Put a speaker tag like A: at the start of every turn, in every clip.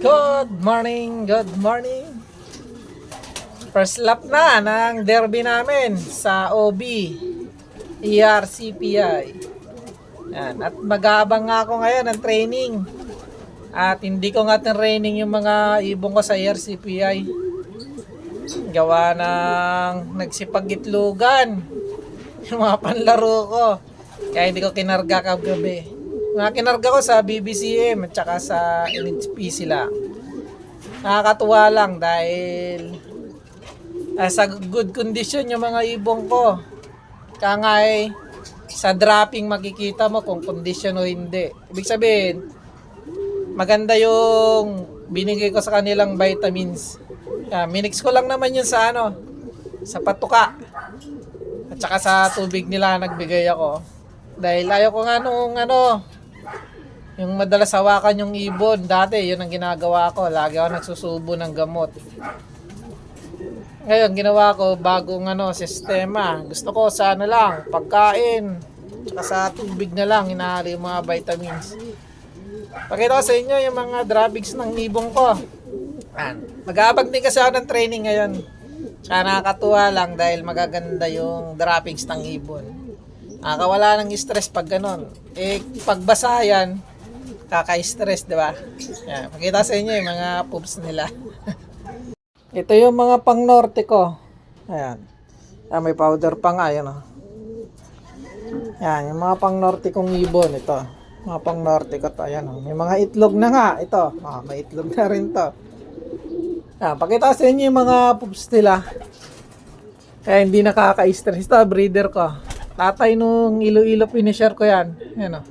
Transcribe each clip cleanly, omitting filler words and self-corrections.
A: Good morning, good morning. First lap na ng derby namin sa OB, ERCPI. Yan. At mag-aabang nga ako ngayon ng training. At hindi ko nga training yung mga ibong ko sa ERCPI. Gawa ng nagsipag-itlugan yung mga panlaro ko. Kaya hindi ko kinarga kagabi. Mga kinarga ko sa BBCM at saka sa NHPC lang. Nakakatuwa lang dahil sa good condition yung mga ibong ko. Kaya nga sa dropping makikita mo kung condition o hindi. Ibig sabihin, maganda yung binigay ko sa kanilang vitamins. Minix ko lang naman yun sa sa patuka. At saka sa tubig nila nagbigay ako. Dahil ayaw ko nga nung yung madalas hawakan yung ibon. Dati yun ang ginagawa ko. Lagi ako nagsusubo ng gamot. Ngayon ginawa ko bagong sistema. Gusto ko sa lang, pagkain. Tsaka sa tubig na lang hinahalo yung mga vitamins. Pakita ko sa inyo yung mga droppings ng ibong ko. Mag-aabag din kasi ako ng training ngayon. Tsaka nakakatuwa lang dahil magaganda yung droppings ng ibon. Nakakawala ng stress pag ganon. Pagbasa yan, kaka-stress, di ba? Yan, pakita sa inyo yung mga poops nila. Ito yung mga pang norte ko. Ayan. May powder pa nga, yan. Yan, yung mga pang norte kong ibon, ito. Mga pang norte ko to, ayan. May mga itlog na nga, ito. May itlog na rin to. Yan, pakita sa inyo yung mga poops nila. Kaya hindi nakaka-stress. Ito, breeder ko. Tatay nung Iloilo finisher ko yan. Ayan o.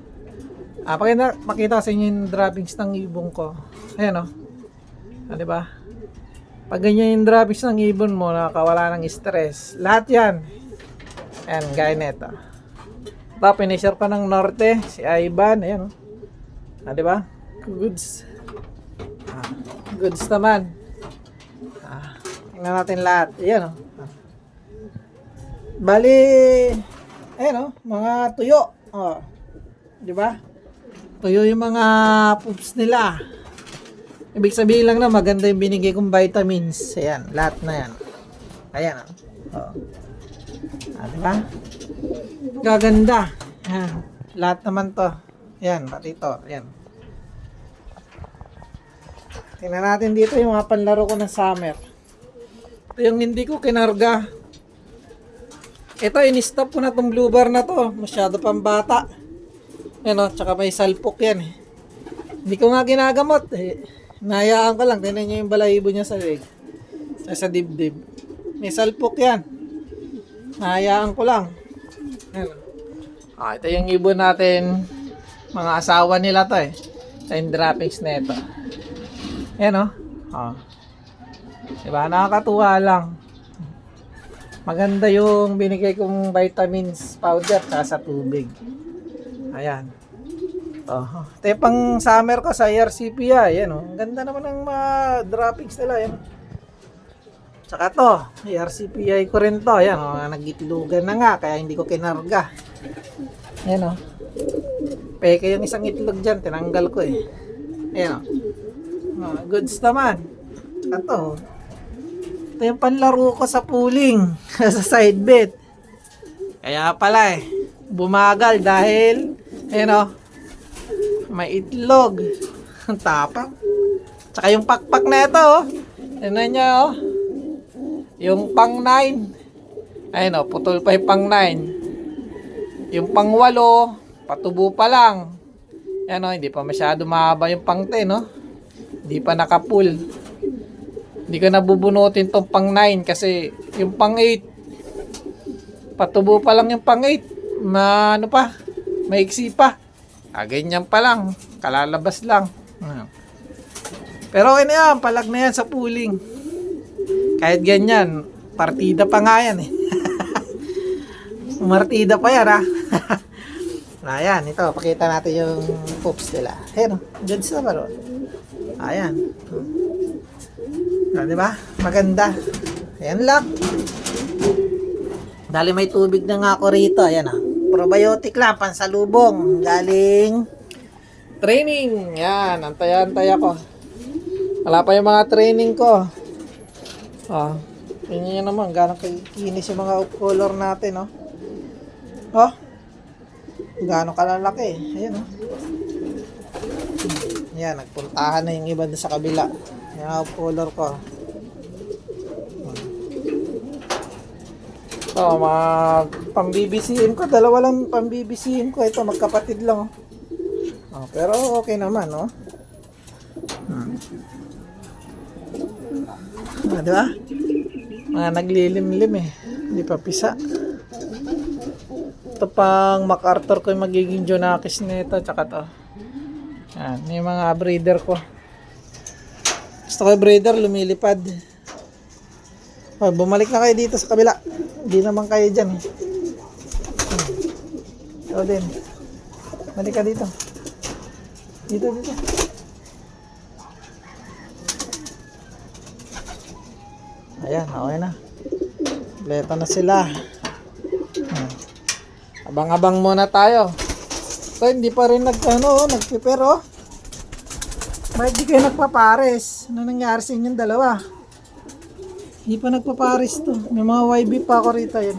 A: Pakita sa inyo yung droppings ng ibon ko. Ayan o. Diba? Pag ganyan yung droppings ng ibon mo, nakakawala ng stress. Lahat yan. Ayan, gaya nito. Ito, finisher ko ng norte. Si Ivan. Ayan o. Diba? Goods. Goods naman. Tingnan natin lahat. Ayan o. Bali, mga tuyo. Di ba? Tuyo yung mga poops nila. Ibig sabihin lang na maganda yung binigay kong vitamins. Ayan, lahat na yan. Ayan. Di ba? Gaganda. Ayan, lahat naman to. Ayan, pati ito. Ayan. Tingnan natin dito yung mga panlaro ko ng summer. Ito yung hindi ko kinarga. Ito, in-stop ko na itong blue bar na to. Masyado pang bata. Yan tsaka may salpok yan eh. Hindi ko nga ginagamot eh. Nahayaan ko lang. Tignan nyo yung balahibo niya sa leg. Sa dibdib. May salpok yan. Nahayaan ko lang. Yan. Ito yung ibon natin. Mga asawa nila to eh. Ito yung droppings na ito. Yan diba? Nakakatuwa lang. Maganda yung binigay kong vitamins powder sa tubig. Ayan. Ito yung pang summer ko sa ERCPI. Ayan Ang ganda naman ng mga droppings nila. Ayan. Tsaka to, ERCPI ko rin to. Ayan nag-itlugan na nga kaya hindi ko kinarga. Ayan Peke yung isang itlog dyan. Tinanggal ko eh. Ayan goods naman. Tsaka to. Ito yung panlaro ko sa pooling. Sa side bet. Kaya pala bumagal dahil may itlog. Ang tapang. Tsaka yung pakpak na ito tignan nyo yung pang 9. Ayun putol pa yung pang 9. Yung pang 8 patubo pa lang. Hindi pa masyado mahaba yung pang 10 Hindi pa nakapull. Hindi ko nabubunutin tong pang 9 kasi yung pang 8 patubo pa lang yung pang 8 maiksi pa. Ganyan pa lang, kalalabas lang. Pero okay na yan, palag na yan sa pooling. Kahit ganyan, partida pa nga yan eh. Partida pa yan Ayan, ito, pakita natin yung poops nila. Ayan goods na ba ron? Ayan. Diba? Maganda. Ayan lang. Dali may tubig na nga ako rito. Ayan probiotic lang, pansalubong. Galing training. Yan, antay-antay ako. Wala pa yung mga training ko. Oh, tingnan nyo naman, gano'ng kikinis yung mga color natin, oh. Oh, gano'ng kalalaki. Ayan, oh. Yan, nagpuntahan na yung iba doon sa kabila. Yung color ko. Ito, mga pambibisiin ko. Dalawa lang pambibisiin ko. Ito, magkapatid lang, oh. Oh, pero okay naman, oh. Ah, diba? Mga naglilimlim eh. Hindi pa pisa. Ito pang MacArthur ko yung magiging Jonakis nito. Tsaka to. Yan, yung mga breeder ko. Gusto ko yung breeder, lumilipad. Oh, bumalik na kayo dito sa kabila. Hindi naman kayo dyan. Ito din. Balik ka dito. Dito. Ayan, okay na. Kompleto na sila. Abang-abang muna tayo. So, hindi pa rin nag-prepare, oh. Bakit di kayo nagpapares? Ano nangyari sa inyong dalawa? Hindi pa nagpapares to. May mga YB pa ako rito, yan.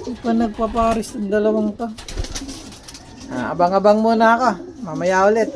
A: Hindi pa nagpapares itong dalawang to. Abang-abang muna ka. Mamaya ulit.